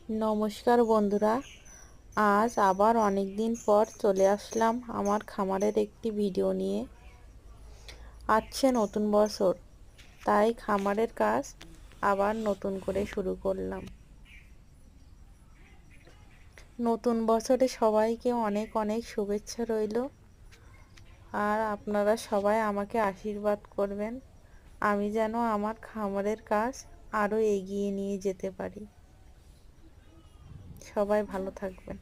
নমস্কার বন্ধুরা, আজ আবার অনেক দিন পর চলে আসলাম আমার খামারের একটি ভিডিও নিয়ে। আসছে নতুন বছর, তাই খামারের কাজ আবার নতুন করে শুরু করলাম। নতুন বছরে সবাইকে অনেক অনেক শুভেচ্ছা রইল। আর আপনারা সবাই আমাকে আশীর্বাদ করবেন, আমি যেন আমার খামারের কাজ আরও এগিয়ে নিয়ে যেতে পারি। সবাই ভালো থাকবেন।